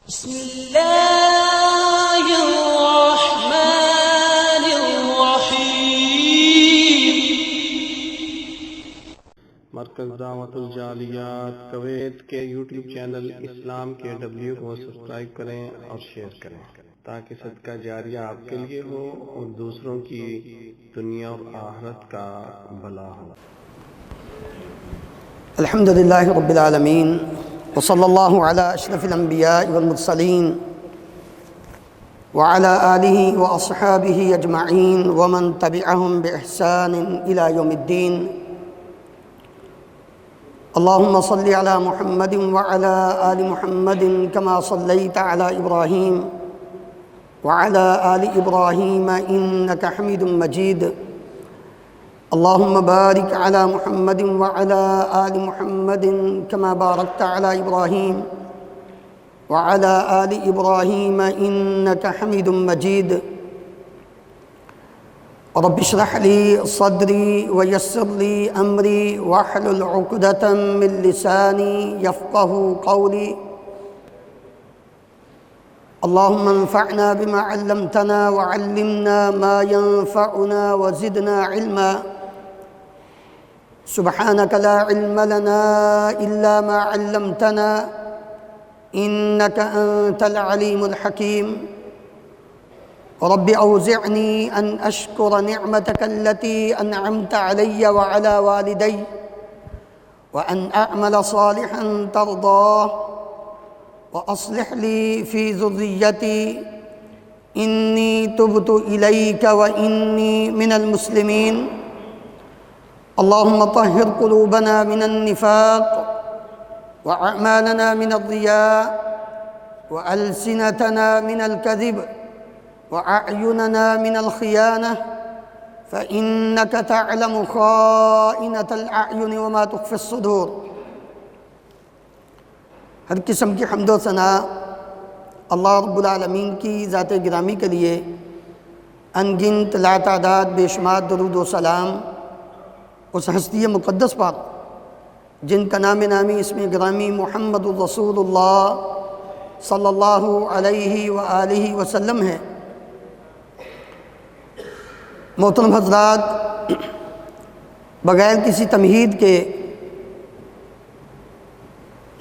بسم اللہ الرحمن الرحیم۔ مرکز دعوت الجالیات کویت کے یوٹیوب چینل اسلام کے ڈبلیو کو سبسکرائب کریں اور شیئر کریں تاکہ صدقہ جاریہ آپ کے لیے ہو اور دوسروں کی دنیا اور آخرت کا بھلا ہو۔ الحمدللہ رب العالمین وصلی اللہ علی اشرف الانبیاء والمرسلین وعلی آلہ واصحابہ اجمعین ومن تبعہم باحسان الی یوم الدین۔ اللہم صلی علی محمد وعلی آل محمد کما صلیت علی ابراہیم وعلی آل ابراہیم انک حمید مجید۔ اللہم بارک علی محمد وعلی آل محمد کما بارکت علی ابراہیم وعلی آل ابراہیم انک حمید مجید۔ رب اشرح لی صدری ویسر لی امری واحلل عقدۃ من لسانی یفقہوا قولی۔ اللہم انفعنا بما علمتنا وعلمنا ما ينفعنا وزدنا علما۔ سبحانك لا علم لنا إلا ما علمتنا إنك أنت العليم الحكيم۔ رب أوزعني أن أشكر نعمتك التي أنعمت علي وعلى والدي وأن أعمل صالحا ترضاه وأصلح لي في ذريتي إني تبت إليك وإني من المسلمين۔ اللهم طهر قلوبنا من النفاق وأعمالنا من الرياء وألسنتنا من الكذب وأعيننا من الخيانة فإنك تعلم خائنة الأعين وما تخفي الصدور۔ ہر قسم کی حمد و ثنا اللہ رب العالمین کی ذات گرامی کے لیے، انگنت لا تعداد بے شمار درود و سلام اس ہستی مقدس پر جن کا نام نامی اسم گرامی محمد الرسول اللہ صلی اللہ علیہ وآلہ وسلم ہے۔ محترم حضرات، بغیر کسی تمہید کے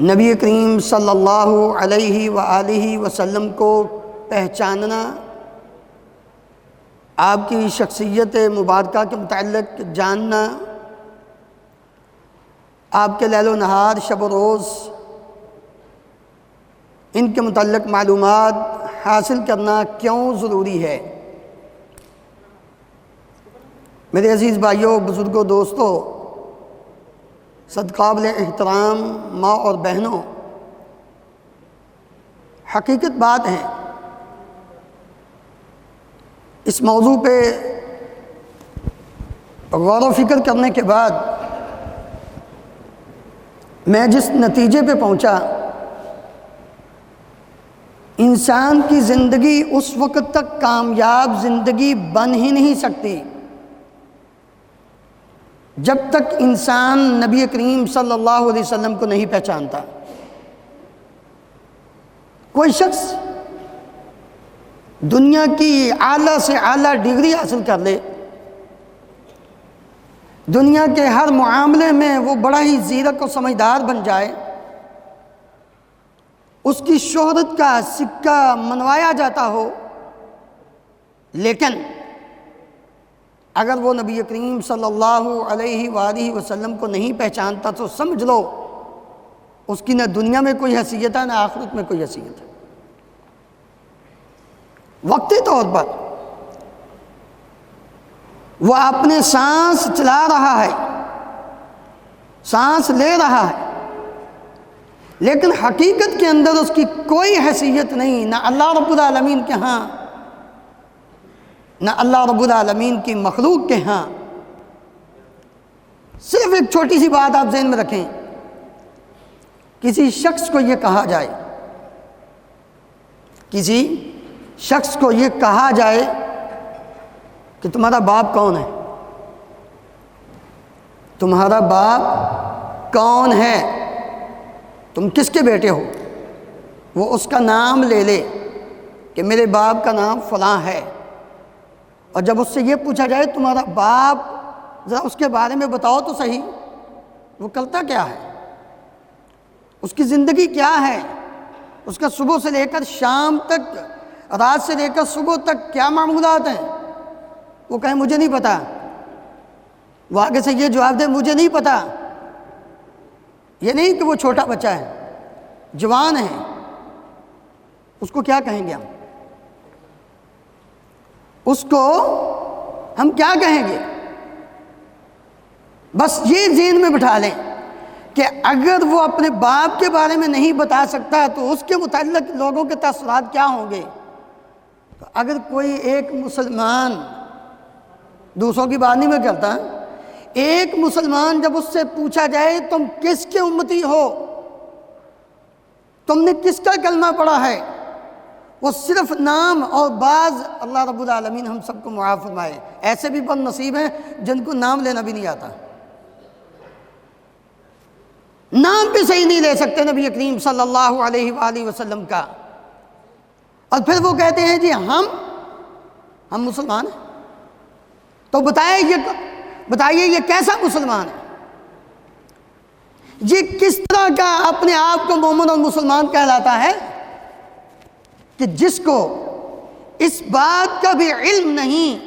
نبی کریم صلی اللہ علیہ وآلہ وسلم کو پہچاننا، آپ کی شخصیت مبارکہ کے متعلق جاننا، آپ کے لیل و نہار شب و روز ان کے متعلق معلومات حاصل کرنا کیوں ضروری ہے؟ میرے عزیز بھائیوں، بزرگوں، دوستوں، صدقابل احترام ماں اور بہنوں، حقیقت بات ہے، اس موضوع پہ غور و فکر کرنے کے بعد میں جس نتیجے پہ پہنچا، انسان کی زندگی اس وقت تک کامیاب زندگی بن ہی نہیں سکتی جب تک انسان نبی کریم صلی اللہ علیہ وسلم کو نہیں پہچانتا۔ کوئی شخص دنیا کی اعلیٰ سے اعلیٰ ڈگری حاصل کر لے، دنیا کے ہر معاملے میں وہ بڑا ہی زیرک و سمجھدار بن جائے، اس کی شہرت کا سکہ منوایا جاتا ہو، لیکن اگر وہ نبی کریم صلی اللہ علیہ وآلہ وسلم کو نہیں پہچانتا تو سمجھ لو اس کی نہ دنیا میں کوئی حیثیت ہے نہ آخرت میں کوئی حیثیت ہے۔ وقتی طور پر وہ اپنے سانس چلا رہا ہے، سانس لے رہا ہے، لیکن حقیقت کے اندر اس کی کوئی حیثیت نہیں، نہ اللہ رب العالمین کے ہاں نہ اللہ رب العالمین کی مخلوق کے ہاں۔ صرف ایک چھوٹی سی بات آپ ذہن میں رکھیں، کسی شخص کو یہ کہا جائے، کسی شخص کو یہ کہا جائے کہ تمہارا باپ کون ہے؟ تمہارا باپ کون ہے؟ تم کس کے بیٹے ہو؟ وہ اس کا نام لے لے کہ میرے باپ کا نام فلاں ہے، اور جب اس سے یہ پوچھا جائے تمہارا باپ ذرا اس کے بارے میں بتاؤ تو صحیح، وہ کرتا کیا ہے، اس کی زندگی کیا ہے، اس کا صبح سے لے کر شام تک، رات سے لے کر صبح تک کیا معمولات ہیں، وہ کہے مجھے نہیں پتا، وہ آگے سے یہ جواب دے مجھے نہیں پتا، یہ نہیں کہ وہ چھوٹا بچہ ہے، جوان ہے، اس کو کیا کہیں گے ہم؟ اس کو ہم کیا کہیں گے؟ بس یہ ذہن میں بٹھا لیں کہ اگر وہ اپنے باپ کے بارے میں نہیں بتا سکتا تو اس کے متعلق لوگوں کے تاثرات کیا ہوں گے؟ تو اگر کوئی ایک مسلمان، دوسروں کی بات نہیں میں کرتا، ایک مسلمان جب اس سے پوچھا جائے تم کس کے امتی ہو، تم نے کس کا کلمہ پڑھا ہے، وہ صرف نام اور بعض، اللہ رب العالمین ہم سب کو معاف فرمائے، ایسے بھی بد نصیب ہیں جن کو نام لینا بھی نہیں آتا، نام بھی صحیح نہیں لے سکتے نبی کریم صلی اللہ علیہ وآلہ وسلم کا، اور پھر وہ کہتے ہیں جی ہم مسلمان ہیں۔ تو بتائیے یہ کیسا مسلمان ہے؟ یہ کس طرح کا اپنے آپ کو مومن اور مسلمان کہلاتا ہے کہ جس کو اس بات کا بھی علم نہیں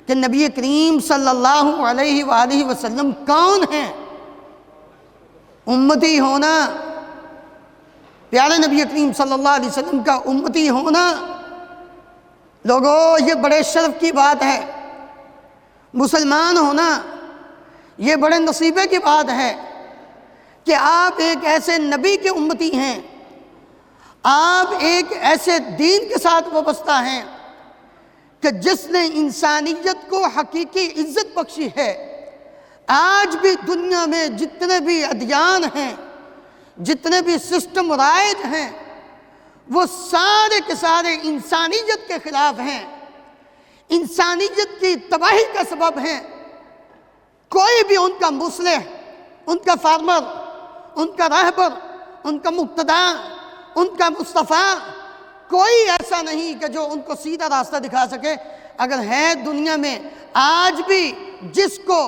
کہ نبی کریم صلی اللہ علیہ وآلہ وسلم کون ہیں؟ امتی ہونا، پیارے نبی کریم صلی اللہ علیہ وسلم کا امتی ہونا، لوگوں یہ بڑے شرف کی بات ہے، مسلمان ہونا یہ بڑے نصیبے کی بات ہے کہ آپ ایک ایسے نبی کے امتی ہیں، آپ ایک ایسے دین کے ساتھ وابستہ ہیں کہ جس نے انسانیت کو حقیقی عزت بخشی ہے۔ آج بھی دنیا میں جتنے بھی ادیان ہیں، جتنے بھی سسٹم رائج ہیں، وہ سارے کے سارے انسانیت کے خلاف ہیں، انسانیت کی تباہی کا سبب ہیں۔ کوئی بھی ان کا مصلح، ان کا فارمر، ان کا راہبر، ان کا مقتدا، ان کا مصطفیٰ، کوئی ایسا نہیں کہ جو ان کو سیدھا راستہ دکھا سکے۔ اگر ہے دنیا میں آج بھی جس کو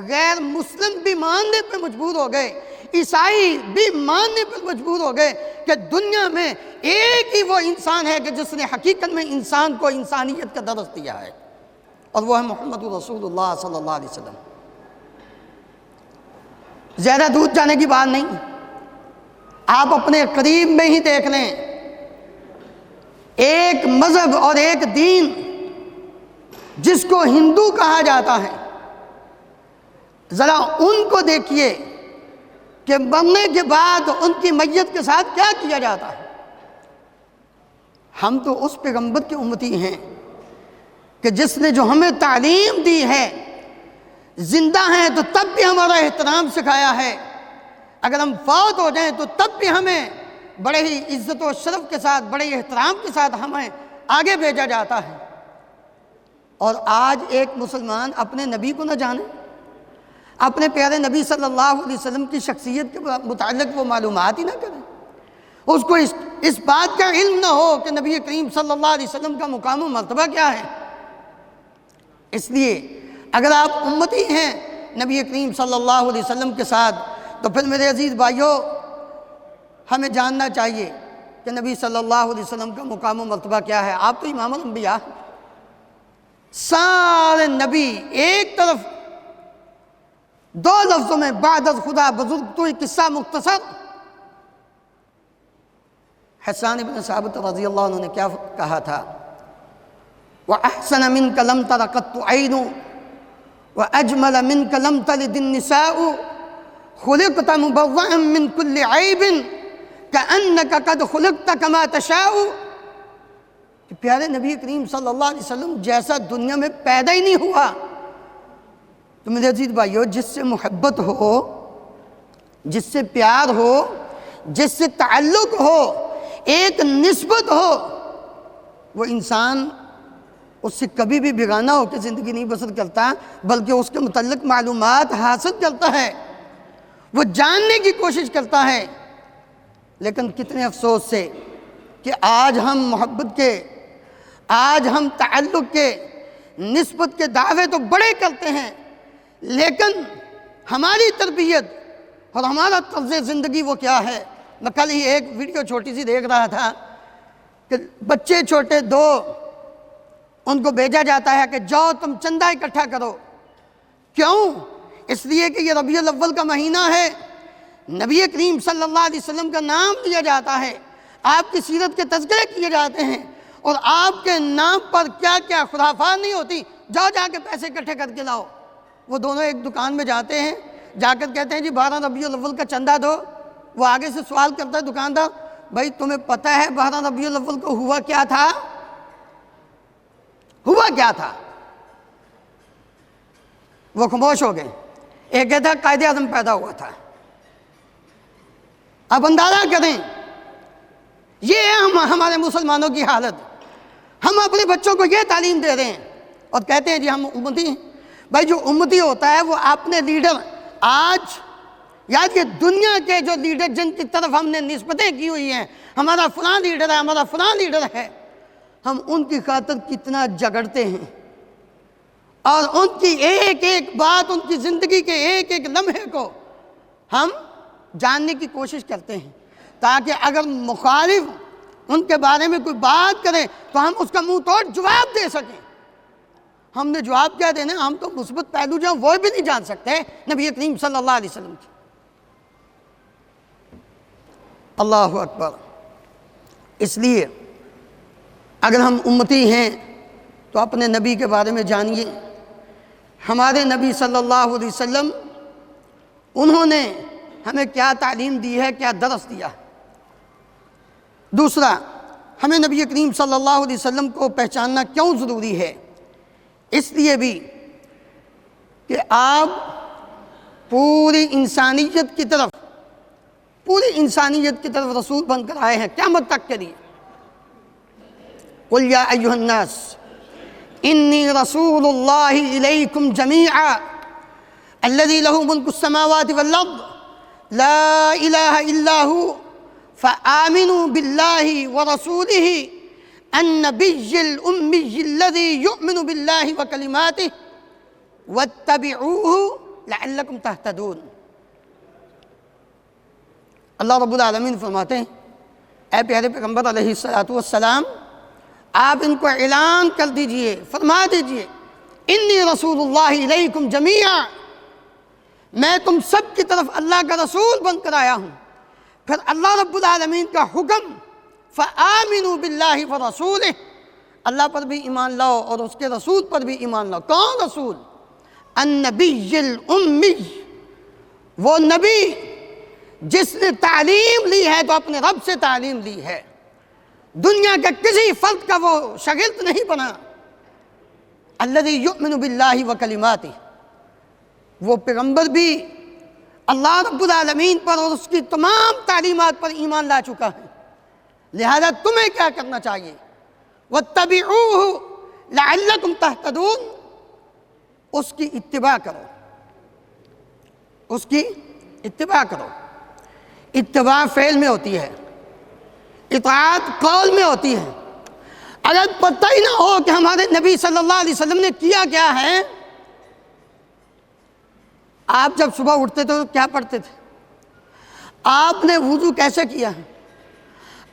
غیر مسلم بھی ماننے پہ مجبور ہو گئے، عیسائی بھی ماننے پر مجبور ہو گئے کہ دنیا میں ایک ہی وہ انسان ہے کہ جس نے حقیقت میں انسان کو انسانیت کا درس دیا ہے، اور وہ ہے محمد رسول اللہ صلی اللہ علیہ وسلم۔ زیادہ دور جانے کی بات نہیں، آپ اپنے قریب میں ہی دیکھ لیں، ایک مذہب اور ایک دین جس کو ہندو کہا جاتا ہے، ذرا ان کو دیکھیے کہ مرنے کے بعد ان کی میت کے ساتھ کیا کیا جاتا ہے۔ ہم تو اس پیغمبر کے امتی ہیں کہ جس نے جو ہمیں تعلیم دی ہے، زندہ ہیں تو تب بھی ہمارا احترام سکھایا ہے، اگر ہم فوت ہو جائیں تو تب بھی ہمیں بڑے ہی عزت و شرف کے ساتھ، بڑے احترام کے ساتھ ہمیں آگے بھیجا جاتا ہے۔ اور آج ایک مسلمان اپنے نبی کو نہ جانے، اپنے پیارے نبی صلی اللہ علیہ وسلم کی شخصیت کے متعلق وہ معلومات ہی نہ کرے، اس کو اس بات کا علم نہ ہو کہ نبی کریم صلی اللہ علیہ وسلم کا مقام و مرتبہ کیا ہے۔ اس لیے اگر آپ امتی ہیں نبی کریم صلی اللہ علیہ وسلم کے ساتھ، تو پھر میرے عزیز بھائیوں ہمیں جاننا چاہیے کہ نبی صلی اللہ علیہ وسلم کا مقام و مرتبہ کیا ہے۔ آپ تو امام الانبیاء، سارے نبی ایک طرف، دو لفظوں میں بعد از خدا بزرگ تو ایک قصہ مختصر۔ حسان بن ثابت رضی اللہ عنہ نے کیا کہا تھا؟ وَأَحْسَنَ مِنْكَ لَمْ تَرَ قَطُّ عَيْنٌ وَأَجْمَلَ مِنْكَ لَمْ تَلِدِ النِّسَاءُ خُلِقْتَ مُبَرَّئًا مِنْ كُلِّ عَيْبٍ كَأَنَّكَ قَدْ خُلِقْتَ كَمَا تَشَاءُ۔ کہ پیارے نبی کریم صلی اللہ علیہ وسلم جیسا دنیا میں پیدا ہی نہیں ہوا۔ تو میرے عزیز بھائیو، جس سے محبت ہو، جس سے پیار ہو، جس سے تعلق ہو، ایک نسبت ہو، وہ انسان اس سے کبھی بھی بیگانہ ہو کے زندگی نہیں بسر کرتا، بلکہ اس کے متعلق معلومات حاصل کرتا ہے، وہ جاننے کی کوشش کرتا ہے۔ لیکن کتنے افسوس سے کہ آج ہم محبت کے، آج ہم تعلق کے، نسبت کے دعوے تو بڑے کرتے ہیں، لیکن ہماری تربیت اور ہمارا طرز زندگی وہ کیا ہے؟ میں کل ہی ایک ویڈیو چھوٹی سی دیکھ رہا تھا کہ بچے چھوٹے دو، ان کو بھیجا جاتا ہے کہ جاؤ تم چندہ اکٹھا کرو۔ کیوں؟ اس لیے کہ یہ ربیع الاول کا مہینہ ہے، نبی کریم صلی اللہ علیہ وسلم کا نام لیا جاتا ہے، آپ کی سیرت کے تذکرے کیے جاتے ہیں، اور آپ کے نام پر کیا کیا خرافات نہیں ہوتی، جاؤ جا کے پیسے اکٹھے کر کے لاؤ۔ وہ دونوں ایک دکان میں جاتے ہیں، جا کر کہتے ہیں جی 12 ربیع الاول کا چندہ دو۔ وہ آگے سے سوال کرتا ہے دکاندار، بھائی تمہیں پتہ ہے 12 ربیع الاول کو ہوا کیا تھا؟ ہوا کیا تھا؟ وہ خاموش ہو گئے۔ ایک کہتا ہے قائد اعظم پیدا ہوا تھا۔ اب اندازہ کریں، یہ ہے ہمارے مسلمانوں کی حالت۔ ہم اپنے بچوں کو یہ تعلیم دے رہے ہیں اور کہتے ہیں جی ہم امتی ہیں۔ بھائی جو امتی ہوتا ہے وہ اپنے لیڈر، آج یاد یہ دنیا کے جو لیڈر جن کی طرف ہم نے نسبتیں کی ہوئی ہیں، ہمارا فلاں لیڈر ہے، ہمارا فلاں لیڈر ہے، ہم ان کی خاطر کتنا جھگڑتے ہیں، اور ان کی ایک ایک بات، ان کی زندگی کے ایک ایک لمحے کو ہم جاننے کی کوشش کرتے ہیں، تاکہ اگر مخالف ان کے بارے میں کوئی بات کرے تو ہم اس کا منہ توڑ جواب دے سکیں۔ ہم نے جواب کیا دینا؟ ہم تو مثبت پہلو جو وہ بھی نہیں جان سکتے نبی کریم صلی اللہ علیہ وسلم کی۔ اللہ اکبر۔ اس لیے اگر ہم امتی ہیں تو اپنے نبی کے بارے میں جانیے۔ ہمارے نبی صلی اللہ علیہ وسلم، انہوں نے ہمیں کیا تعلیم دی ہے، کیا درس دیا۔ دوسرا، ہمیں نبی کریم صلی اللہ علیہ وسلم کو پہچاننا کیوں ضروری ہے؟ اس لیے بھی کہ آپ پوری انسانیت کی طرف رسول بن کر آئے ہیں قیامت تک کے لیے۔ قُلْ يَا أَيُّهَا النَّاسُ إِنِّي رَسُولُ اللَّهِ إِلَيْكُمْ جَمِيعًا الَّذِي لَهُ مُلْكُ السَّمَاوَاتِ وَالْأَرْضِ لَا إِلَهَ إِلَّا هُوَ فَآمِنُوا بِاللَّهِ وَرَسُولِهِ النبي الأمي الذي يؤمن بالله وكلماته واتبعوه لعلكم تهتدون۔ اللہ رب العالمین فرماتے ہیں اے پیارے پیغمبر علیہ السلام، آپ ان کو اعلان کر دیجئے، فرما دیجئے انی رسول اللہ الیکم جمیعا، میں تم سب کی طرف اللہ کا رسول بن کر آیا ہوں۔ پھر اللہ رب العالمین کا حکم فآمنوا باللہ ورسولہ، اللہ پر بھی ایمان لاؤ اور اس کے رسول پر بھی ایمان لاؤ۔ کون رسول؟ النبی الامی، وہ نبی جس نے تعلیم لی ہے تو اپنے رب سے تعلیم لی ہے، دنیا کے کسی فرد کا وہ شاگرد نہیں بنا۔ الذی یؤمن باللہ وکلماتہ، وہ پیغمبر بھی اللہ رب العالمین پر اور اس کی تمام تعلیمات پر ایمان لا چکا ہے، لہذا تمہیں کیا کرنا چاہیے؟ وَاتَّبِعُوهُ لَعَلَّكُمْ تَهْتَدُونَ، اس کی اتباع کرو، اس کی اتباع کرو۔ اتباع فعل میں ہوتی ہے، اطاعت قول میں ہوتی ہے۔ اگر پتہ ہی نہ ہو کہ ہمارے نبی صلی اللہ علیہ وسلم نے کیا کیا ہے، آپ جب صبح اٹھتے تھے تو کیا پڑھتے تھے؟ آپ نے وضو کیسے کیا ہے؟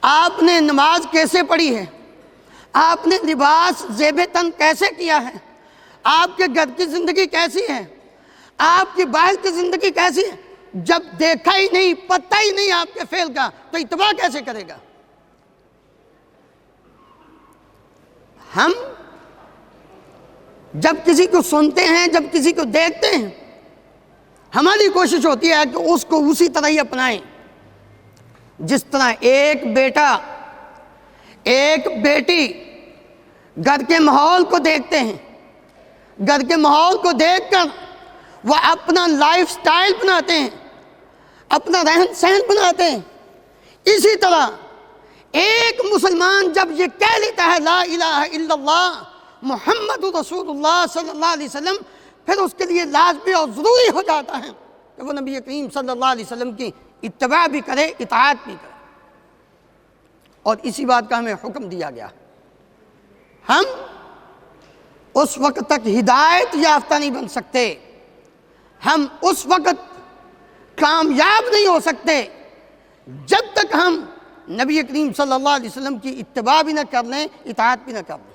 آپ نے نماز کیسے پڑھی ہے؟ آپ نے لباس زیب تن کیسے کیا ہے؟ آپ کے گھر کی زندگی کیسی ہے؟ آپ کی باہر کی زندگی کیسی ہے؟ جب دیکھا ہی نہیں، پتہ ہی نہیں آپ کے فعل کا، تو اتباع کیسے کرے گا؟ ہم جب کسی کو سنتے ہیں، جب کسی کو دیکھتے ہیں، ہماری کوشش ہوتی ہے کہ اس کو اسی طرح ہی اپنائیں، جس طرح ایک بیٹا ایک بیٹی گھر کے ماحول کو دیکھتے ہیں، گھر کے ماحول کو دیکھ کر وہ اپنا لائف سٹائل بناتے ہیں، اپنا رہن سہن بناتے ہیں، اسی طرح ایک مسلمان جب یہ کہہ لیتا ہے لا الہ الا اللہ محمد رسول اللہ صلی اللہ علیہ وسلم، پھر اس کے لیے لازمی اور ضروری ہو جاتا ہے کہ وہ نبی کریم صلی اللہ علیہ وسلم کی اتباع بھی کرے، اطاعت بھی کرے۔ اور اسی بات کا ہمیں حکم دیا گیا۔ ہم اس وقت تک ہدایت یافتہ نہیں بن سکتے، ہم اس وقت کامیاب نہیں ہو سکتے جب تک ہم نبی کریم صلی اللہ علیہ وسلم کی اتباع بھی نہ کر لیں، اطاعت بھی نہ کر لیں۔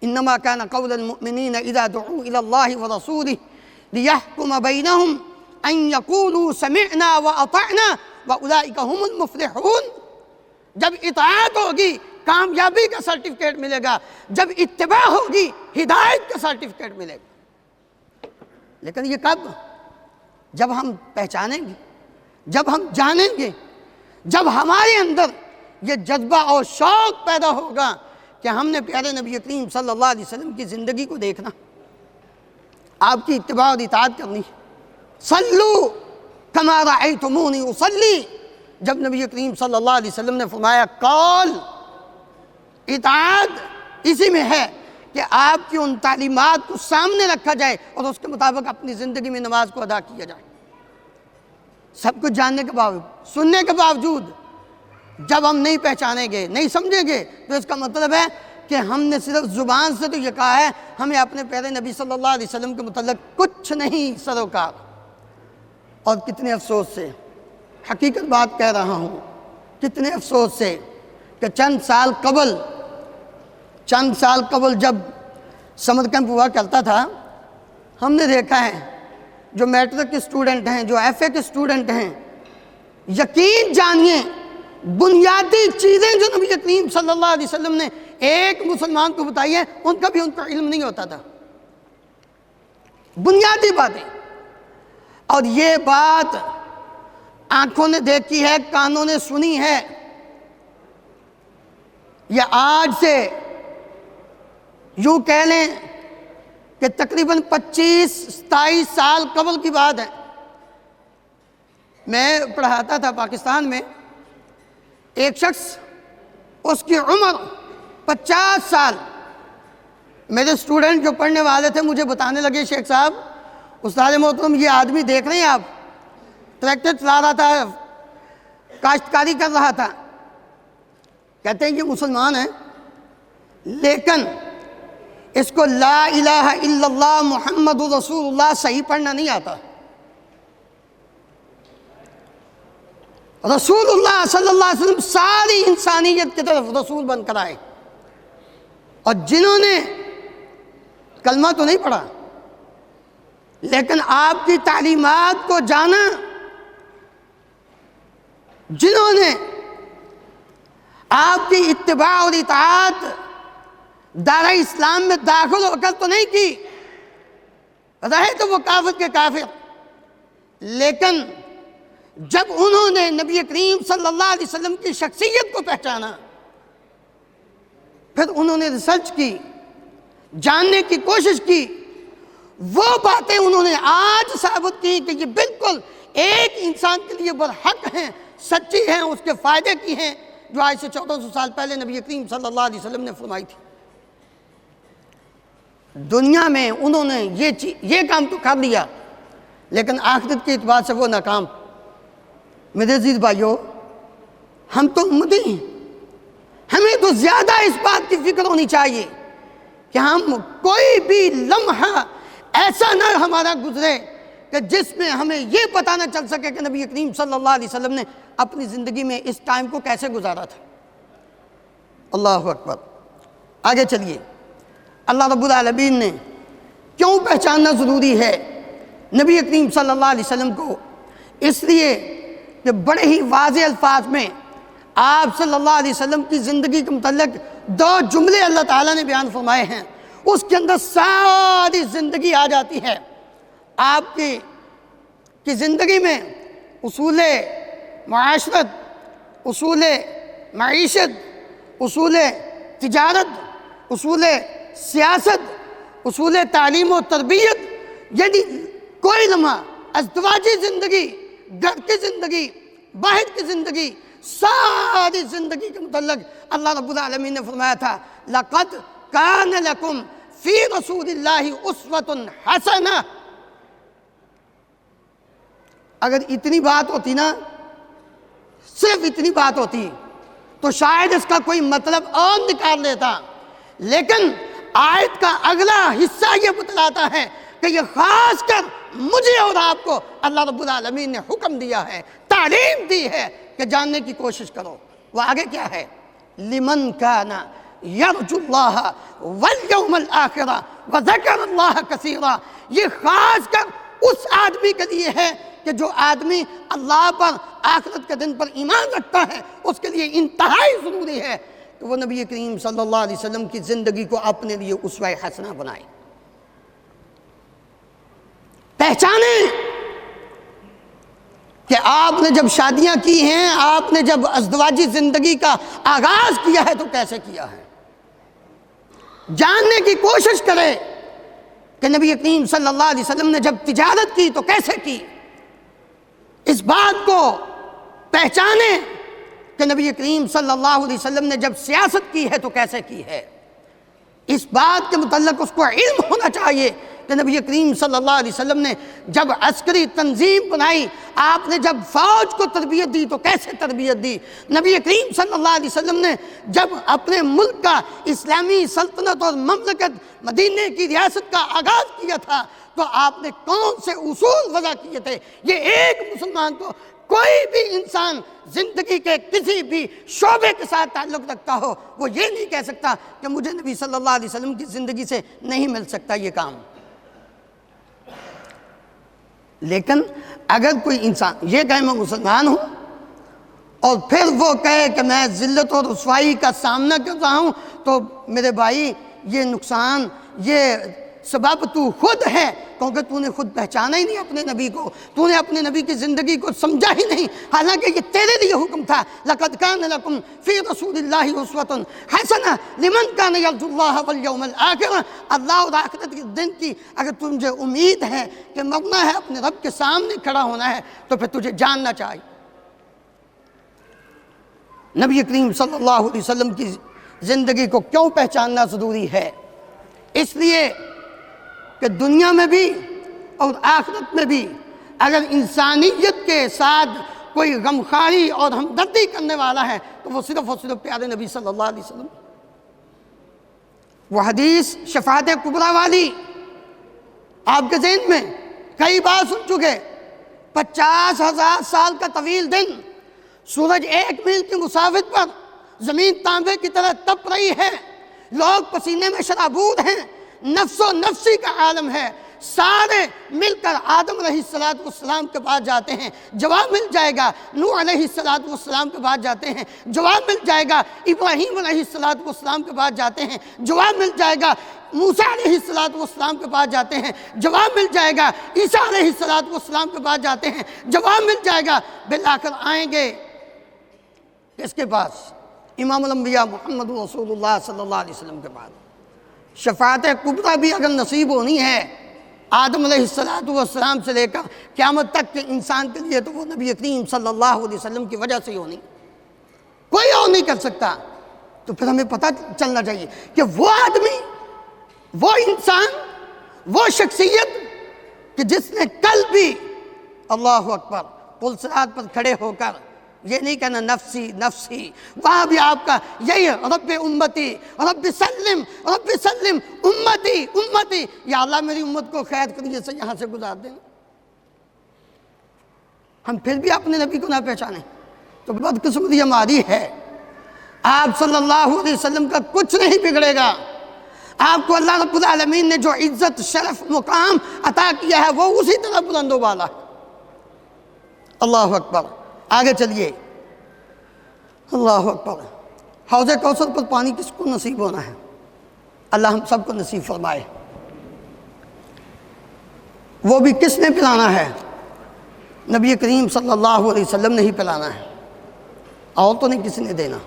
انما كان قول المؤمنين اذا دعوا الى الله ورسوله ليحكم بينهم ان يقولوا سمعنا واطعنا واولئك هم المفلحون۔ جب اطاعت ہوگی کامیابی کا سرٹیفکیٹ ملے گا، جب اتباع ہوگی ہدایت کا سرٹیفکیٹ ملے گا۔ لیکن یہ کب؟ جب ہم پہچانیں گے، جب ہم جانیں گے، جب ہمارے اندر یہ جذبہ اور شوق پیدا ہوگا کہ ہم نے پیارے نبی کریم صلی اللہ علیہ وسلم کی زندگی کو دیکھنا، آپ کی اتباع اور اطاعت کرنی۔ صلو کما رأیتمونی اصلی، جب نبی کریم صلی اللہ علیہ وسلم نے فرمایا قول اطاعت اسی میں ہے کہ آپ کی ان تعلیمات کو سامنے رکھا جائے اور اس کے مطابق اپنی زندگی میں نماز کو ادا کیا جائے۔ سب کچھ جاننے کے باوجود، سننے کے باوجود جب ہم نہیں پہچانیں گے، نہیں سمجھیں گے، تو اس کا مطلب ہے کہ ہم نے صرف زبان سے تو یہ کہا ہے ہمیں اپنے پیارے نبی صلی اللہ علیہ وسلم کے متعلق کچھ نہیں سروکار۔ اور کتنے افسوس سے حقیقت بات کہہ رہا ہوں، کتنے افسوس سے کہ چند سال قبل جب سمر کیمپ ہوا کرتا تھا، ہم نے دیکھا ہے جو میٹرک کے اسٹوڈنٹ ہیں، جو ایف اے کے اسٹوڈنٹ ہیں، یقین جانیے بنیادی چیزیں جو نبی کریم صلی اللہ علیہ وسلم نے ایک مسلمان کو بتائی ہیں ان کا بھی ان کو علم نہیں ہوتا تھا، بنیادی باتیں۔ اور یہ بات آنکھوں نے دیکھی ہے، کانوں نے سنی ہے۔ یہ آج سے یوں کہہ لیں کہ تقریباً 25-27 سال قبل کی بات ہے۔ میں پڑھاتا تھا پاکستان میں، ایک شخص اس کی عمر 50 سال، میرے اسٹوڈنٹ جو پڑھنے والے تھے مجھے بتانے لگے شیخ صاحب، استاد محترم یہ آدمی دیکھ رہے ہیں آپ، ٹریکٹر چلا رہا تھا، کاشتکاری کر رہا تھا، کہتے ہیں یہ مسلمان ہے لیکن اس کو لا الہ الا اللہ محمد رسول اللہ صحیح پڑھنا نہیں آتا۔ رسول اللہ صلی اللہ علیہ وسلم ساری انسانیت کی طرف رسول بن کر آئے، اور جنہوں نے کلمہ تو نہیں پڑھا لیکن آپ کی تعلیمات کو جانا، جنہوں نے آپ کی اتباع اور اطاعت دارہ اسلام میں داخل ہو کر تو نہیں کی، رہے تو وہ کافر کے کافر، لیکن جب انہوں نے نبی کریم صلی اللہ علیہ وسلم کی شخصیت کو پہچانا، پھر انہوں نے ریسرچ کی، جاننے کی کوشش کی، وہ باتیں انہوں نے آج ثابت کی کہ یہ بالکل ایک انسان کے لیے برحق ہیں، سچی ہیں، اس کے فائدے کی ہیں، جو آج سے 1400 سال پہلے نبی کریم صلی اللہ علیہ وسلم نے فرمائی تھی۔ دنیا میں انہوں نے یہ کام تو کر لیا لیکن آخرت کے اعتبار سے وہ ناکام۔ میرے عزیز بھائیو، ہم تو امتی ہیں، ہمیں تو زیادہ اس بات کی فکر ہونی چاہیے کہ ہم کوئی بھی لمحہ ایسا نہ ہمارا گزرے کہ جس میں ہمیں یہ پتہ نہ چل سکے کہ نبی کریم صلی اللہ علیہ وسلم نے اپنی زندگی میں اس ٹائم کو کیسے گزارا تھا۔ اللہ اکبر۔ آگے چلیے، اللہ رب العالمین نے کیوں پہچاننا ضروری ہے نبی کریم صلی اللہ علیہ وسلم کو؟ اس لیے کہ بڑے ہی واضح الفاظ میں آپ صلی اللہ علیہ وسلم کی زندگی کے متعلق 2 جملے اللہ تعالیٰ نے بیان فرمائے ہیں، اس کے اندر ساری زندگی آ جاتی ہے۔ آپ کی زندگی میں اصول معاشرت، اصول معیشت، اصول تجارت، اصول سیاست، اصول تعلیم و تربیت، یعنی کوئی لمحہ ازدواجی زندگی، گھر کی زندگی، باہر کی زندگی، ساری زندگی کے متعلق اللہ رب العالمین نے فرمایا تھا لَقَدْ كَانَ لَكُمْ فِي رَسُولِ اللَّهِ أُسْوَةٌ حَسَنَةٌ۔ اگر اتنی بات ہوتی نا، صرف اتنی بات ہوتی تو شاید اس کا کوئی مطلب اور نکال لیتا، لیکن آیت کا اگلا حصہ یہ بتلاتا ہے کہ یہ خاص کر مجھے اور آپ کو اللہ رب العالمین نے حکم دیا ہے، تعلیم دی ہے کہ جاننے کی کوشش کرو۔ وہ آگے کیا ہے؟ لمن کان یرجو اللہ والیوم الآخر وذکر اللہ کثیرا، یہ خاص کر اس آدمی کے لیے ہے کہ جو آدمی اللہ پر، آخرت کے دن پر ایمان رکھتا ہے، اس کے لیے انتہائی ضروری ہے کہ وہ نبی کریم صلی اللہ علیہ وسلم کی زندگی کو اپنے لیے اسوہ حسنہ بنائے، پہچانے کہ آپ نے جب شادیاں کی ہیں، آپ نے جب ازدواجی زندگی کا آغاز کیا ہے تو کیسے کیا ہے، جاننے کی کوشش کرے کہ نبی کریم صلی اللہ علیہ وسلم نے جب تجارت کی تو کیسے کی، اس بات کو پہچانے کہ نبی کریم صلی اللہ علیہ وسلم نے جب سیاست کی ہے تو کیسے کی ہے، اس بات کے متعلق اس کو علم ہونا چاہیے کہ نبی کریم صلی اللہ علیہ وسلم نے جب عسکری تنظیم بنائی، آپ نے جب فوج کو تربیت دی تو کیسے تربیت دی، نبی کریم صلی اللہ علیہ وسلم نے جب اپنے ملک کا اسلامی سلطنت اور مملکت مدینہ کی ریاست کا آغاز کیا تھا تو آپ نے کون سے اصول وضع کیے تھے۔ یہ ایک مسلمان کو، کوئی بھی انسان زندگی کے کسی بھی شعبے کے ساتھ تعلق رکھتا ہو، وہ یہ نہیں کہہ سکتا کہ مجھے نبی صلی اللہ علیہ وسلم کی زندگی سے نہیں مل سکتا یہ کام۔ لیکن اگر کوئی انسان یہ کہے میں مسلمان ہوں اور پھر وہ کہے کہ میں ذلت اور رسوائی کا سامنا کر رہا ہوں، تو میرے بھائی یہ نقصان، یہ سبب تو خود ہے، کیونکہ تو نے خود پہچانا ہی نہیں اپنے نبی کو، تو نے اپنے نبی کی زندگی کو سمجھا ہی نہیں، حالانکہ یہ تیرے لیے حکم تھا۔ لَقَدْ كَانَ لَكُمْ فِي رَسُولِ اللَّهِ أُسْوَةٌ حَسَنَةٌ لِمَنْ كَانَ يَرْجُو اللَّهَ وَالْيَوْمَ الْآخِرَ، اللہ اور آخرت کے دن کی اگر تجھے امید ہے کہ مرنا ہے، اپنے رب کے سامنے کھڑا ہونا ہے، تو پھر تجھے جاننا چاہیے۔ نبی کریم صلی اللہ علیہ وسلم کی زندگی کو کیوں پہچاننا ضروری ہے؟ اس لیے کہ دنیا میں بھی اور آخرت میں بھی اگر انسانیت کے ساتھ کوئی غمخواری اور ہمدردی کرنے والا ہے تو وہ صرف اور صرف پیارے نبی صلی اللہ علیہ وسلم۔ وہ حدیث شفاعت کبریٰ والی آپ کے ذہن میں کئی بار سن چکے، 50,000 سال کا طویل دن، سورج 1 میل کی مسافت پر، زمین تانبے کی طرح تپ رہی ہے، لوگ پسینے میں شرابور ہیں، نفس و نفسی کا عالم ہے، سارے مل کر آدم علیہ السلام کے پاس جاتے ہیں، جواب مل جائے گا، نوح علیہ السلام کے پاس جاتے ہیں، جواب مل جائے گا، ابراہیم علیہ السلام کے پاس جاتے ہیں، جواب مل جائے گا، موسیٰ علیہ السلام کے پاس جاتے ہیں، جواب مل جائے گا، عیسیٰ علیہ السلام کے پاس جاتے ہیں، جواب مل جائے گا، بالآخر آئیں گے کس کے پاس؟ امام الانبیاء محمد رسول اللہ صلی اللہ علیہ وسلم کے پاس۔ شفاعت کبریٰ بھی اگر نصیب ہونی ہے آدم علیہ السلام سے لے کر قیامت تک کے انسان کے لیے، تو وہ نبی کریم صلی اللہ علیہ وسلم کی وجہ سے ہی ہونی، کوئی اور نہیں کر سکتا۔ تو پھر ہمیں پتہ چلنا چاہیے کہ وہ آدمی، وہ انسان، وہ شخصیت کہ جس نے کل بھی اللہ اکبر پل صراط پر کھڑے ہو کر یہ نہیں کہنا نفسی نفسی، وہاں بھی آپ کا یہی رب امتی، رب سلم امتی امتی، یا اللہ میری امت کو خیر کریے سے یہاں سے گزار دیں۔ ہم پھر بھی اپنے نبی کو نہ پہچانے تو بدقسمتی ہماری ہے۔ آپ صلی اللہ علیہ وسلم کا کچھ نہیں بگڑے گا، آپ کو اللہ رب العالمین نے جو عزت، شرف، مقام عطا کیا ہے وہ اسی طرح بلند و بالا ہے۔ اللہ اکبر، آگے چلیے۔ اللہ اکبر، حوض کوثر پر پانی کس کو نصیب ہونا ہے؟ اللہ ہم سب کو نصیب فرمائے۔ وہ بھی کس نے پلانا ہے؟ نبی کریم صلی اللہ علیہ وسلم نے ہی پلانا ہے، اور تو نہیں کسی نے دینا۔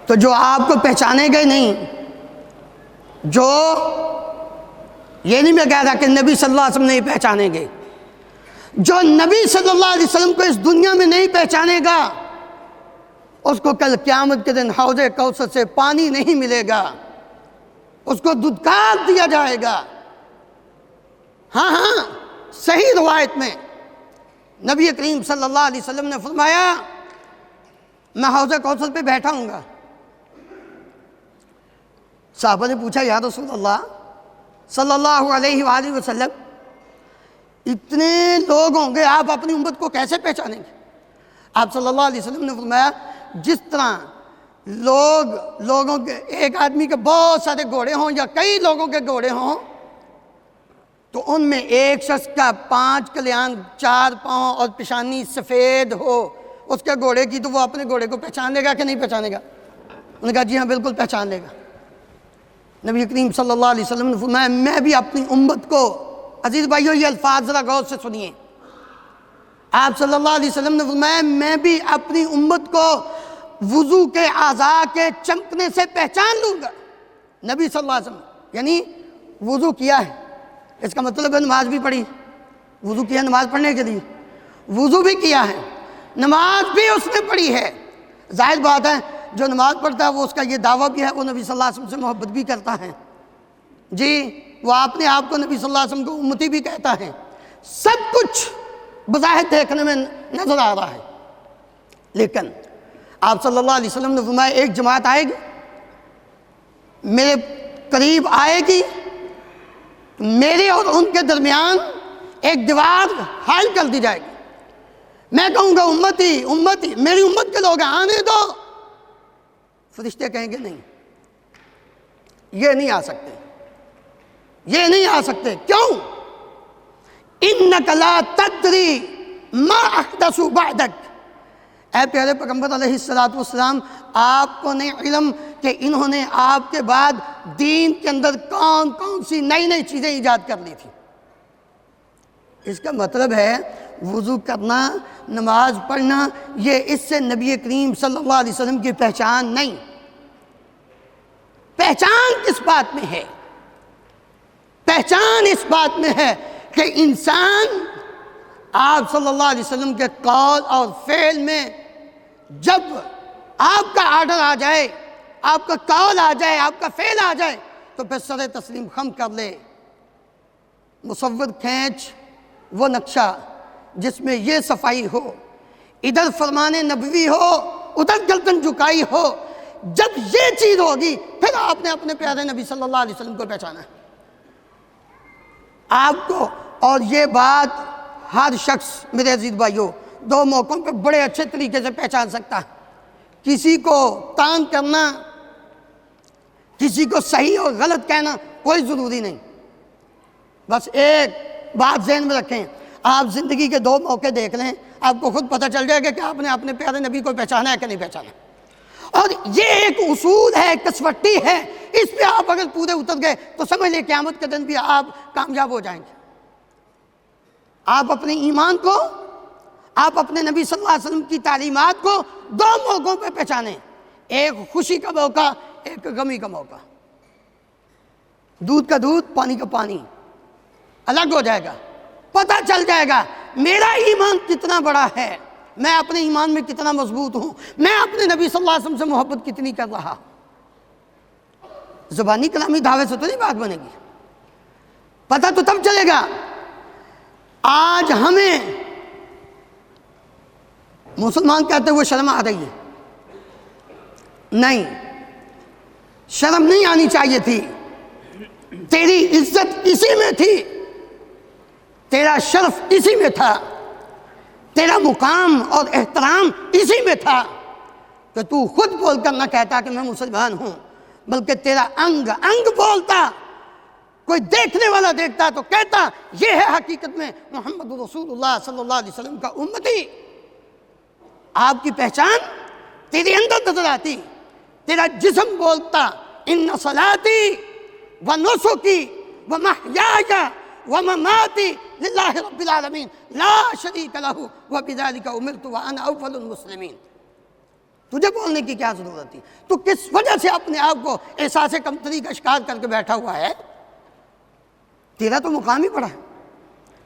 تو جو آپ کو پہچانے گئے نہیں، جو یہ نہیں میں کہہ رہا کہ نبی صلی اللہ علیہ وسلم نہیں پہچانے گے، جو نبی صلی اللہ علیہ وسلم کو اس دنیا میں نہیں پہچانے گا اس کو کل قیامت کے دن حوض کوثر سے پانی نہیں ملے گا، اس کو دھتکار دیا جائے گا۔ ہاں صحیح روایت میں نبی کریم صلی اللہ علیہ وسلم نے فرمایا میں حوض کوثر پہ بیٹھا ہوں گا۔ صحابہ نے پوچھا یا رسول اللہ صلی اللہ علیہ وآلہ وسلم، اتنے لوگ ہوں گے، آپ اپنی امت کو کیسے پہچانیں گے؟ آپ صلی اللہ علیہ وسلم نے فرمایا جس طرح لوگوں کے ایک آدمی کے بہت سارے گھوڑے ہوں یا کئی لوگوں کے گھوڑے ہوں تو ان میں ایک شخص کا 5 کلیان 4 پاؤں اور پیشانی سفید ہو اس کے گھوڑے کی، تو وہ اپنے گھوڑے کو پہچان لے گا کہ نہیں پہچانے گا؟ انہوں نے کہا جی ہاں بالکل پہچان لے گا۔ نبی کریم صلی اللہ علیہ وسلم نے فرمایا میں بھی اپنی امت کو، عزیز بھائیو یہ الفاظ ذرا غور سے سنیے، آپ صلی اللہ علیہ وسلم نے فرمایا میں بھی اپنی امت کو وضو کے اعضاء کے چمکنے سے پہچان لوں گا۔ نبی صلی اللہ علیہ وسلم یعنی وضو کیا ہے، اس کا مطلب ہے نماز بھی پڑھی، وضو کیا نماز پڑھنے کے لیے، وضو بھی کیا ہے، نماز بھی اس نے پڑھی ہے۔ ظاہر بات ہے جو نماز پڑھتا ہے وہ اس کا یہ دعویٰ بھی ہے وہ نبی صلی اللہ علیہ وسلم سے محبت بھی کرتا ہے، جی وہ اپنے آپ کو نبی صلی اللہ علیہ وسلم کو امتی بھی کہتا ہے، سب کچھ بظاہر دیکھنے میں نظر آ رہا ہے۔ لیکن آپ صلی اللہ علیہ وسلم نے فرمایا ایک جماعت آئے گی میرے قریب آئے گی، میرے اور ان کے درمیان ایک دیوار حائل کر دی جائے گی، میں کہوں گا امتی امتی میری امت کے لوگ آنے دو، فرشتے کہیں گے نہیں یہ نہیں آ سکتے، یہ نہیں آ سکتے، کیوں؟ اِنَّكَ لَا تَدْرِي مَا أَحْدَثُ بَعْدَكَ، اے پیارے پیغمبر علیہ السلام آپ کو نہیں علم کہ انہوں نے آپ کے بعد دین کے اندر کون کون سی نئی نئی چیزیں ایجاد کر لی تھی۔ اس کا مطلب ہے وضو کرنا، نماز پڑھنا، یہ اس سے نبی کریم صلی اللہ علیہ وسلم کی پہچان نہیں۔ پہچان کس بات میں ہے؟ پہچان اس بات میں ہے کہ انسان آپ صلی اللہ علیہ وسلم کے قول اور فعل میں جب آپ کا آرڈر آ جائے، آپ کا قول آ جائے، آپ کا فعل آ جائے تو پھر سر تسلیم خم کر لے، مصور کھینچ وہ نقشہ جس میں یہ صفائی ہو، ادھر فرمان نبوی ہو، ادھر گردن جھکائی ہو، جب یہ چیز ہوگی پھر آپ نے اپنے پیارے نبی صلی اللہ علیہ وسلم کو پہچانا ہے آپ کو۔ اور یہ بات ہر شخص میرے عزیز بھائیو 2 موقعوں پہ بڑے اچھے طریقے سے پہچان سکتا ہے۔ کسی کو تان کرنا، کسی کو صحیح اور غلط کہنا کوئی ضروری نہیں، بس ایک بات ذہن میں رکھیں، آپ زندگی کے 2 موقع دیکھ لیں، آپ کو خود پتہ چل جائے گا کہ آپ نے اپنے پیارے نبی کو پہچانا ہے کہ نہیں پہچانا۔ اور یہ ایک اصول ہے، کسوٹی ہے، اس پہ آپ اگر پورے اتر گئے تو سمجھ لیں قیامت کے دن بھی آپ کامیاب ہو جائیں گے۔ آپ اپنے ایمان کو، آپ اپنے نبی صلی اللہ علیہ وسلم کی تعلیمات کو 2 موقعوں پہ پہچانیں، ایک خوشی کا موقع، ایک غمی کا موقع۔ دودھ کا دودھ، پانی کا پانی الگ ہو جائے گا، پتہ چل جائے گا میرا ایمان کتنا بڑا ہے، میں اپنے ایمان میں کتنا مضبوط ہوں، میں اپنے نبی صلی اللہ علیہ وسلم سے محبت کتنی کر رہا۔ زبانی کلامی دعوے سے تو نہیں بات بنے گی، پتہ تو تب چلے گا۔ آج ہمیں مسلمان کہتے ہوئے شرم آ رہی ہے، نہیں، شرم نہیں آنی چاہیے تھی، تیری عزت اسی میں تھی، تیرا شرف اسی میں تھا، تیرا مقام اور احترام اسی میں تھا کہ تو خود بول کر نہ کہتا کہ میں مسلمان ہوں، بلکہ تیرا انگ انگ بولتا، کوئی دیکھنے والا دیکھتا تو کہتا یہ ہے حقیقت میں محمد رسول اللہ صلی اللہ علیہ وسلم کا امتی۔ آپ کی پہچان تیرے اندر نظر آتی، تیرا جسم بولتا ان صلاتی و نسکی و محیای و مماتی للہ رب العالمین لا شریک لہ و بذالک امرت وانا اول المسلمین۔ تجھے بولنے کی کیا ضرورت تھی؟ تو کس وجہ سے اپنے آپ کو احساس کمتری کا شکار کر کے بیٹھا ہوا ہے؟ تیرا تو مقام ہی پڑا ہے۔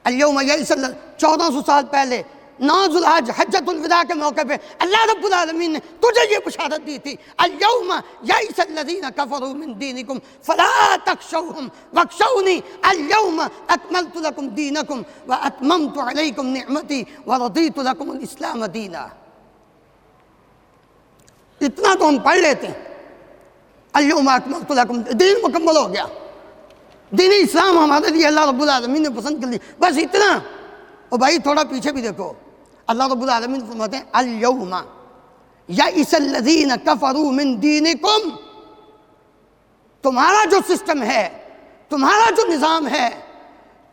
الیوم یئس 1400 سال پہلے 9 ذوالحج حجۃ الوداع کے موقع پہ اللہ رب العالمین نے تجھے یہ بشارت دی تھی، الیوم یئس الذین کفروا من دینکم فلا تخشوہم واخشونی الیوم اکملت لکم دینکم واتممت علیکم نعمتی ورضیت لکم الاسلام دینا۔ اتنا تو ہم پڑھ لیتے ہیں، الیوم اکملت لکم، دین مکمل ہو گیا، دین اسلام ہمارے لیے اللہ رب العالمین نے پسند کر لی، بس اتنا۔ اور بھائی تھوڑا پیچھے بھی دیکھو، اللہ رب العالمین فرماتے ہیں الیوم یئس الذین کفروا من دینکم، تمہارا جو سسٹم ہے، تمہارا جو نظام ہے،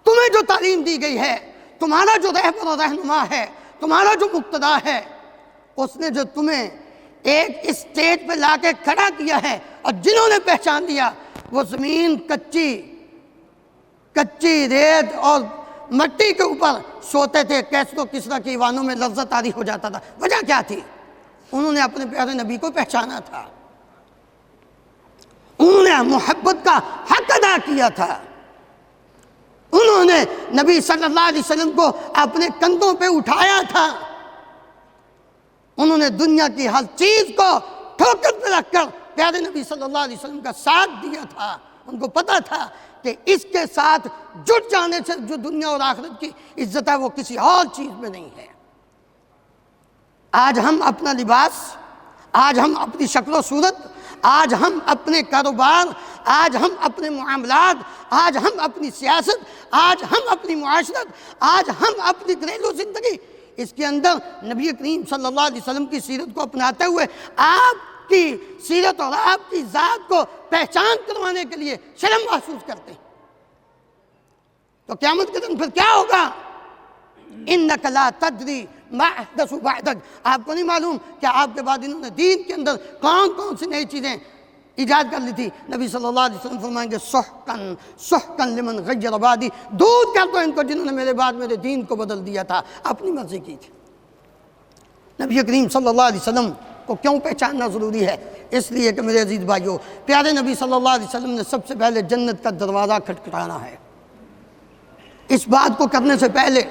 تمہیں جو تعلیم دی گئی ہے، تمہارا جو رہبر و رہنما ہے، تمہارا جو مقتدا ہے، اس نے جو تمہیں ایک اسٹیج پہ لا کے کھڑا کیا ہے، اور جنہوں نے پہچان لیا وہ زمین کچی ریت اور مٹی کے اوپر سوتے تھے، کیسر و کسرا کی ایوانوں میں لفظ طاری ہو جاتا تھا۔ وجہ کیا تھی؟ انہوں نے اپنے پیارے نبی کو پہچانا تھا، انہوں نے محبت کا حق ادا کیا تھا، انہوں نے نبی صلی اللہ علیہ وسلم کو اپنے کندھوں پہ اٹھایا تھا، انہوں نے دنیا کی ہر چیز کو ٹھوکر پہ رکھ کر پیارے نبی صلی اللہ علیہ وسلم کا ساتھ دیا تھا۔ ان کو پتا تھا کہ اس کے ساتھ جٹ جانے سے جو دنیا اور آخرت کی عزت ہے وہ کسی اور چیز میں نہیں ہے۔ آج ہم اپنا لباس، آج ہم اپنی شکل و صورت، آج ہم اپنے کاروبار، آج ہم اپنے معاملات، آج ہم اپنی سیاست، آج ہم اپنی معاشرت، آج ہم اپنی گھریلو زندگی، اس کے اندر نبی کریم صلی اللہ علیہ وسلم کی سیرت کو اپناتے ہوئے آپ کی سیرت اور آپ کی ذات کو پہچان کروانے کے لیے شرم محسوس کرتے ہیں۔ تو قیامت کے دن پھر کیا ہوگا؟ اِنَّكَ لَا تَدْرِي مَا أَحْدَثُوا بَعْدَكَ، آپ کو نہیں معلوم کہ آپ کے بعد انہوں نے دین کے اندر کون کون سی نئی چیزیں ایجاد کر لی تھی۔ نبی صلی اللہ علیہ وسلم فرمائیں گے سحقاً سحقاً لمن غیر بعدی، دور کر دو ان کو جنہوں نے میرے بعد میرے دین کو بدل دیا تھا، اپنی مرضی کی تھی۔ نبی کریم صلی اللہ علیہ وسلم کو کیوں پہچاننا ضروری ہے؟ اس لیے کہ میرے عزیز بھائیو، پیارے نبی صلی اللہ علیہ وسلم نے سب سے پہلے جنت کا دروازہ کھٹکھٹانا ہے۔ اس بات کو کرنے سے پہلے،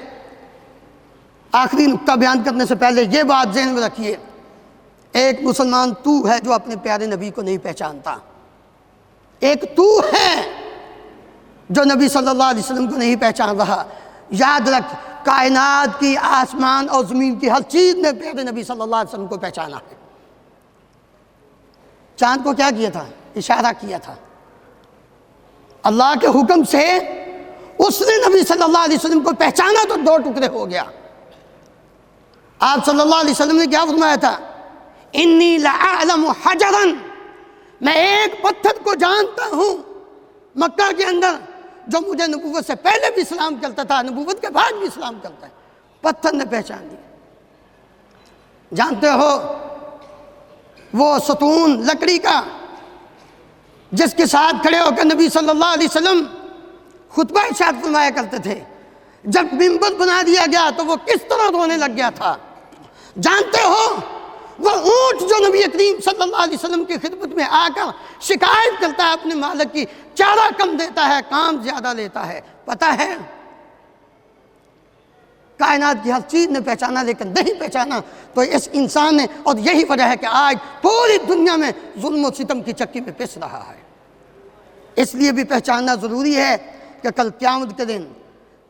آخری نقطہ بیان کرنے سے پہلے یہ بات ذہن میں رکھیے، ایک مسلمان تو ہے جو اپنے پیارے نبی کو نہیں پہچانتا، ایک تو ہے جو نبی صلی اللہ علیہ وسلم کو نہیں پہچان رہا۔ یاد رکھ، کائنات کی، آسمان اور زمین کی ہر چیز نے پیارے نبی صلی اللہ علیہ وسلم کو پہچانا ہے۔ چاند کو کیا کیا تھا؟ اشارہ کیا تھا، اللہ کے حکم سے اس نے نبی صلی اللہ علیہ وسلم کو پہچانا تو دو ٹکڑے ہو گیا۔ آپ صلی اللہ علیہ وسلم نے کیا فرمایا تھا؟ انی لأعلم حجرا، میں ایک پتھر کو جانتا ہوں مکہ کے اندر جو مجھے نبوت سے پہلے بھی سلام کرتا تھا، نبوت کے بعد بھی سلام کرتا ہے۔ پتھر نے پہچان لیا۔ جانتے ہو وہ ستون لکڑی کا جس کے ساتھ کھڑے ہو کر نبی صلی اللہ علیہ وسلم خطبہ ارشاد فرمایا کرتے تھے، جب منبر بنا دیا گیا تو وہ کس طرح رونے لگ گیا تھا؟ جانتے ہو وہ اونٹ جو نبی کریم صلی اللہ علیہ وسلم کی خدمت میں آ کر شکایت کرتا ہے اپنے مالک کی، چارہ کم دیتا ہے، کام زیادہ لیتا ہے، پتہ ہے کائنات کی ہر چیز نے پہچانا لیکن نہیں پہچانا تو اس انسان نے، اور یہی وجہ ہے کہ آج پوری دنیا میں ظلم و ستم کی چکی میں پس رہا ہے۔ اس لیے بھی پہچاننا ضروری ہے کہ کل قیامت کے دن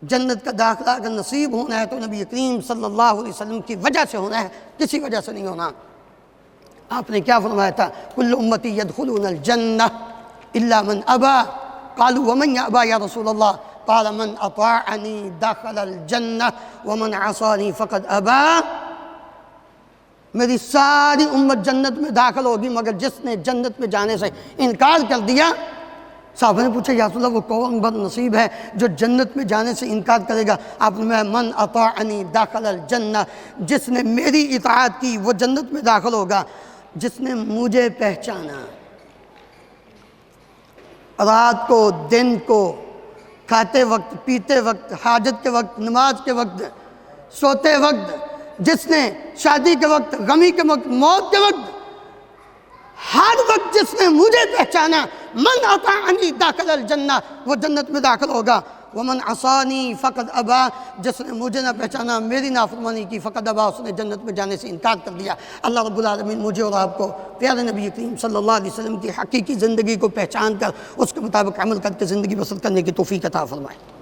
جنت کا داخلہ اگر نصیب ہونا ہے تو نبی کریم صلی اللہ علیہ وسلم کی وجہ سے ہونا ہے، کسی وجہ سے نہیں ہونا۔ آپ نے کیا فرمایا تھا؟ کل امتی یدخلون الجنہ الا من ابا، قالوا ومن یابا یا رسول اللہ؟ قال من اطاعنی دخل الجنہ ومن عصانی فقد ابا، میری ساری امت جنت میں داخل ہوگی مگر جس نے جنت میں جانے سے انکار کر دیا۔ صحابہ نے پوچھا یا رسول اللہ وہ کون بد نصیب ہے جو جنت میں جانے سے انکار کرے گا؟ آپ نے من اطاعنی داخل الجنہ، جس نے میری اطاعت کی وہ جنت میں داخل ہوگا، جس نے مجھے پہچانا۔ رات کو، دن کو، کھاتے وقت، پیتے وقت، حاجت کے وقت، نماز کے وقت، سوتے وقت، جس نے شادی کے وقت، غمی کے وقت، موت کے وقت، ہر وقت جس نے مجھے پہچانا، من اطاعنی داخل الجنہ، وہ جنت میں داخل ہوگا۔ ومن عصانی فقد ابا، جس نے مجھے نہ پہچانا، میری نافرمانی کی، فقد ابا، اس نے جنت میں جانے سے انکار کر دیا۔ اللہ رب العالمین مجھے اور آپ کو پیارے نبی کریم صلی اللہ علیہ وسلم کی حقیقی زندگی کو پہچان کر اس کے مطابق عمل کر کے زندگی بسر کرنے کی توفیق عطا فرمائے۔